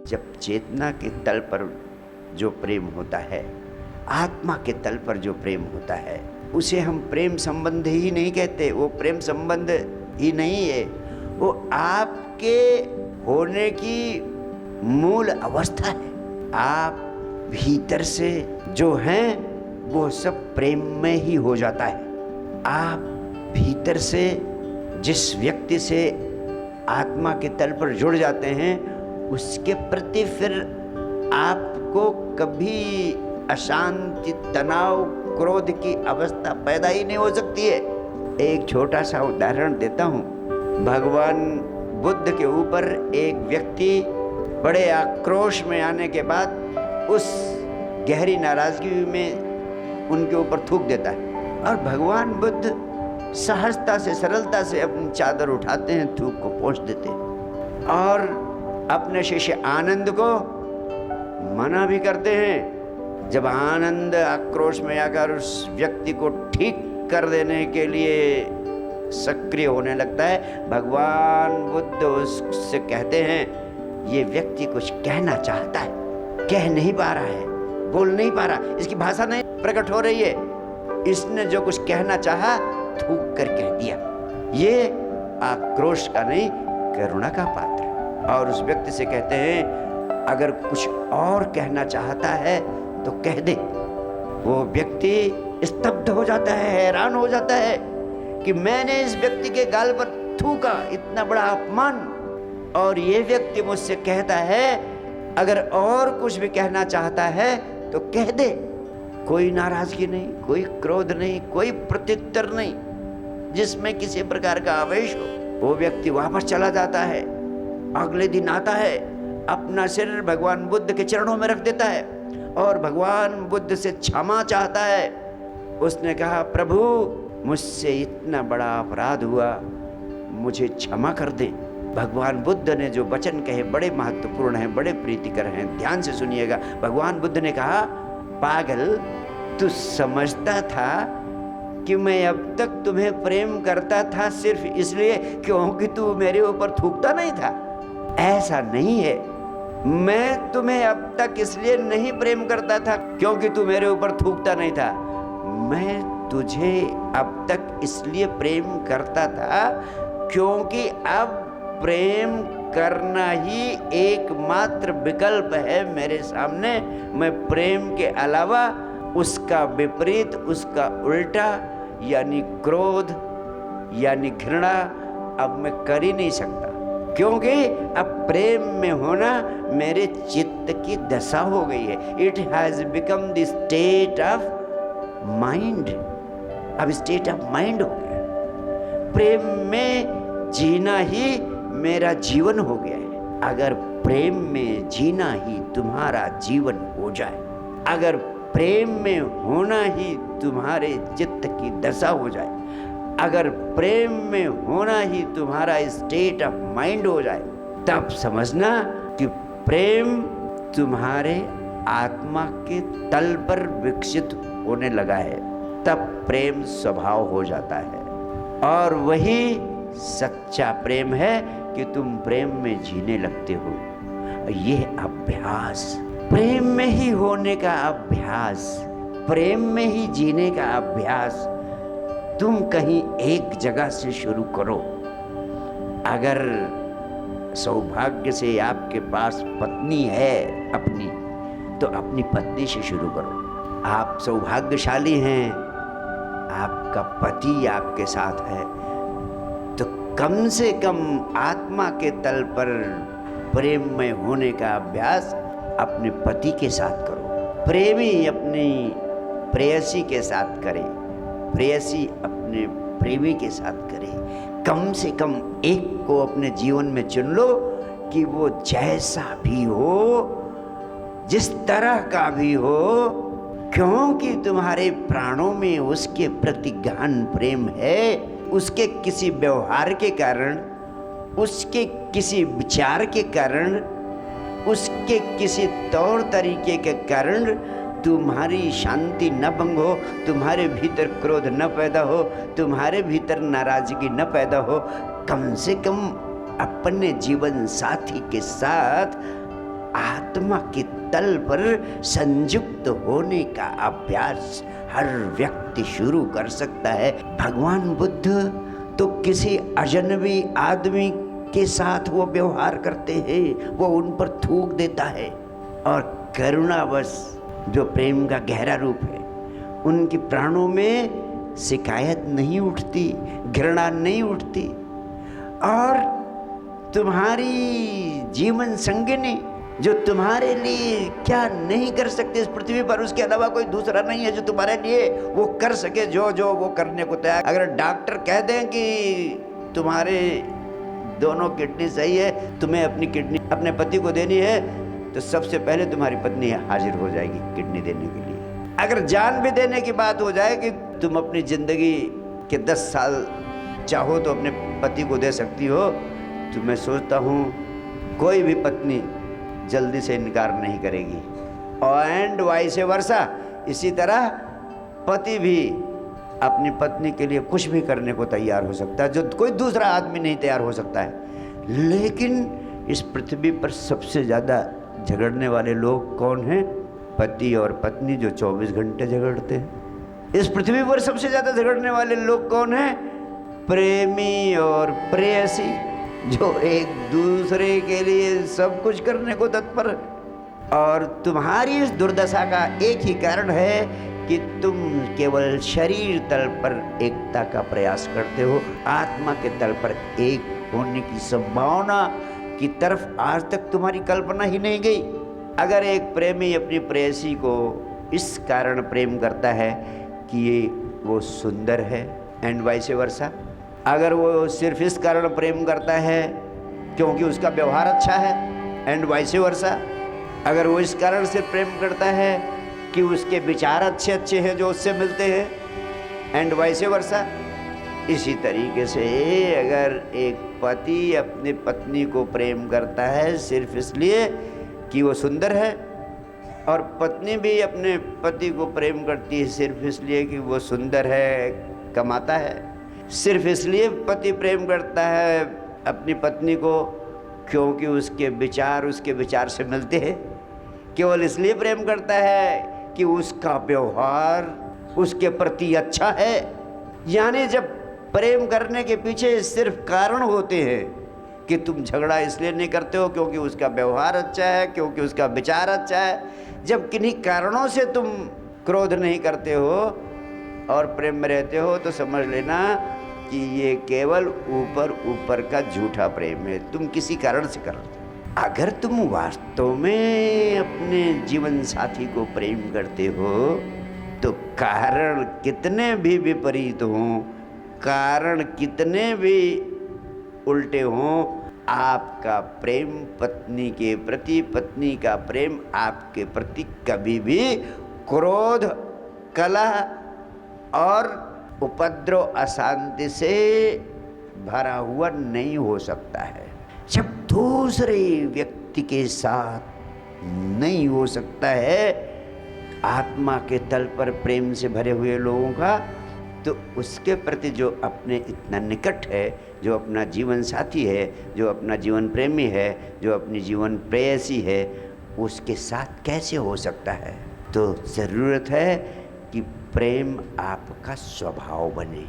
जब चेतना के तल पर जो प्रेम होता है, आत्मा के तल पर जो प्रेम होता है, उसे हम प्रेम संबंध ही नहीं कहते। वो प्रेम संबंध ही नहीं है, वो आपके होने की मूल अवस्था है। आप भीतर से जो हैं वो सब प्रेम में ही हो जाता है। आप भीतर से जिस व्यक्ति से आत्मा के तल पर जुड़ जाते हैं, उसके प्रति फिर आपको कभी अशांति, तनाव, क्रोध की अवस्था पैदा ही नहीं हो सकती है। एक छोटा सा उदाहरण देता हूँ। भगवान बुद्ध के ऊपर एक व्यक्ति बड़े आक्रोश में आने के बाद उस गहरी नाराजगी में उनके ऊपर थूक देता है, और भगवान बुद्ध सहजता से, सरलता से अपनी चादर उठाते हैं, थूक को पोंछ देते हैं और अपने शिष्य आनंद को मना भी करते हैं। जब आनंद आक्रोश में आकर उस व्यक्ति को ठीक कर देने के लिए सक्रिय होने लगता है, भगवान बुद्ध उससे कहते हैं, ये व्यक्ति कुछ कहना चाहता है, कह नहीं पा रहा है, बोल नहीं पा रहा, इसकी भाषा नहीं प्रकट हो रही है। इसने जो कुछ कहना चाहा थूक कर कह दिया। ये आक्रोश का नहीं, करुणा का पात्र है। और उस व्यक्ति से कहते हैं, अगर कुछ और कहना चाहता है तो कह दे। वो व्यक्ति स्तब्ध हो जाता है, हैरान हो जाता है कि मैंने इस व्यक्ति के गाल पर थूका, इतना बड़ा अपमान, और ये व्यक्ति मुझसे कहता है अगर और कुछ भी कहना चाहता है तो कह दे। कोई नाराजगी नहीं, कोई क्रोध नहीं, कोई प्रत्युत्तर नहीं जिसमें किसी प्रकार का आवेश हो। वो व्यक्ति वापस चला जाता है। अगले दिन आता है, अपना सिर भगवान बुद्ध के चरणों में रख देता है और भगवान बुद्ध से क्षमा चाहता है। उसने कहा, प्रभु मुझसे इतना बड़ा अपराध हुआ, मुझे क्षमा कर दें। भगवान बुद्ध ने जो वचन कहे बड़े महत्वपूर्ण हैं, बड़े प्रीतिकर हैं, ध्यान से सुनिएगा। भगवान बुद्ध ने कहा, पागल, तू समझता था कि मैं अब तक तुम्हें प्रेम करता था सिर्फ इसलिए क्योंकि तू मेरे ऊपर थूकता नहीं था? ऐसा नहीं है। मैं तुम्हें अब तक इसलिए नहीं प्रेम करता था क्योंकि तू मेरे ऊपर थूकता नहीं था। मैं तुझे अब तक इसलिए प्रेम करता था क्योंकि अब प्रेम करना ही एकमात्र विकल्प है मेरे सामने। मैं प्रेम के अलावा उसका विपरीत, उसका उल्टा यानी क्रोध यानी घृणा अब मैं कर ही नहीं सकता, क्योंकि अब प्रेम में होना मेरे चित्त की दशा हो गई है। It has become the state of mind. अब स्टेट ऑफ माइंड हो गया। प्रेम में जीना ही मेरा जीवन हो गया है। अगर प्रेम में जीना ही तुम्हारा जीवन हो जाए, अगर प्रेम में होना ही तुम्हारे चित्त की दशा हो जाए, अगर प्रेम में होना ही तुम्हारा स्टेट ऑफ माइंड हो जाए, तब समझना कि प्रेम तुम्हारे आत्मा के तल पर विकसित होने लगा है। तब प्रेम स्वभाव हो जाता है, और वही सच्चा प्रेम है कि तुम प्रेम में जीने लगते हो। यह अभ्यास, प्रेम में ही होने का अभ्यास, प्रेम में ही जीने का अभ्यास तुम कहीं एक जगह से शुरू करो। अगर सौभाग्य से आपके पास पत्नी है अपनी, तो अपनी पत्नी से शुरू करो। आप सौभाग्यशाली हैं, आपका पति आपके साथ है, तो कम से कम आत्मा के तल पर प्रेम में होने का अभ्यास अपने पति के साथ करो। प्रेमी अपनी प्रेयसी के साथ करे, प्रेयसी अपने प्रेमी के साथ करे। कम से कम एक को अपने जीवन में चुन लो कि वो जैसा भी हो, जिस तरह का भी हो, क्योंकि तुम्हारे प्राणों में उसके प्रति गहन प्रेम है। उसके किसी व्यवहार के कारण, उसके किसी विचार के कारण, उसके किसी तौर तरीके के कारण तुम्हारी शांति न भंग हो, तुम्हारे भीतर क्रोध न पैदा हो, तुम्हारे भीतर नाराजगी न पैदा हो। कम से कम अपने जीवन साथी के साथ आत्मा के तल पर संयुक्त होने का अभ्यास हर व्यक्ति शुरू कर सकता है। भगवान बुद्ध तो किसी अजनबी आदमी के साथ वो व्यवहार करते हैं, वो उन पर थूक देता है, और करुणावश जो प्रेम का गहरा रूप है, उनके प्राणों में शिकायत नहीं उठती, घृणा नहीं उठती। और तुम्हारी जीवन संगिनी जो तुम्हारे लिए क्या नहीं कर सकते इस पृथ्वी पर, उसके अलावा कोई दूसरा नहीं है जो तुम्हारे लिए वो कर सके जो जो वो करने को तैयार। अगर डॉक्टर कह दें कि तुम्हारे दोनों किडनी सही है, तुम्हें अपनी किडनी अपने पति को देनी है, तो सबसे पहले तुम्हारी पत्नी हाजिर हो जाएगी किडनी देने के लिए। अगर जान भी देने की बात हो जाए कि तुम अपनी जिंदगी के 10 साल चाहो तो अपने पति को दे सकती हो, तो मैं सोचता हूँ कोई भी पत्नी जल्दी से इनकार नहीं करेगी। और एंड वाइस वर्सा, इसी तरह पति भी अपनी पत्नी के लिए कुछ भी करने को तैयार हो सकता है जो कोई दूसरा आदमी नहीं तैयार हो सकता है। लेकिन इस पृथ्वी पर सबसे ज़्यादा झगड़ने वाले लोग कौन हैं? पति और पत्नी, जो 24 घंटे झगड़ते हैं। इस पृथ्वी पर सबसे ज़्यादा झगड़ने वाले लोग कौन हैं? प्रेमी और प्रेयसी, जो एक दूसरे के लिए सब कुछ करने को तत्पर। और तुम्हारी इस दुर्दशा का एक ही कारण है कि तुम केवल शरीर तल पर एकता का प्रयास करते हो, आत्मा के तल पर एक होने की संभावना की तरफ आज तक तुम्हारी कल्पना ही नहीं गई। अगर एक प्रेमी अपनी प्रेयसी को इस कारण प्रेम करता है कि ये वो सुंदर है, एंड वाइस वर्सा, अगर वो सिर्फ इस कारण प्रेम करता है क्योंकि उसका व्यवहार अच्छा है, एंड वाइस वर्सा, अगर वो इस कारण से प्रेम करता है कि उसके विचार अच्छे अच्छे हैं जो उससे मिलते हैं, एंड वाइस वर्सा, इसी तरीके से अगर एक पति अपनी पत्नी को प्रेम करता है सिर्फ इसलिए कि वो सुंदर है, और पत्नी भी अपने पति को प्रेम करती है सिर्फ इसलिए कि वो सुंदर है, कमाता है, सिर्फ इसलिए पति प्रेम करता है अपनी पत्नी को क्योंकि उसके विचार से मिलते हैं, केवल इसलिए प्रेम करता है कि उसका व्यवहार उसके प्रति अच्छा है। यानी जब प्रेम करने के पीछे सिर्फ कारण होते हैं कि तुम झगड़ा इसलिए नहीं करते हो क्योंकि उसका व्यवहार अच्छा है, क्योंकि उसका विचार अच्छा है, जब किन्हीं कारणों से तुम क्रोध नहीं करते हो और प्रेम में रहते हो, तो समझ लेना कि ये केवल ऊपर का झूठा प्रेम है, तुम किसी कारण से कर रहे हो। अगर तुम वास्तव में अपने जीवन साथी को प्रेम करते हो तो कारण कितने भी विपरीत हों, कारण कितने भी उल्टे हों, आपका प्रेम पत्नी के प्रति, पत्नी का प्रेम आपके प्रति कभी भी क्रोध, कलह और उपद्रव, अशांति से भरा हुआ नहीं हो सकता है। जब दूसरे व्यक्ति के साथ नहीं हो सकता है आत्मा के तल पर प्रेम से भरे हुए लोगों का, तो उसके प्रति जो अपने इतना निकट है, जो अपना जीवन साथी है, जो अपना जीवन प्रेमी है, जो अपनी जीवन प्रेयसी है, उसके साथ कैसे हो सकता है? तो ज़रूरत है कि प्रेम आपका स्वभाव बने।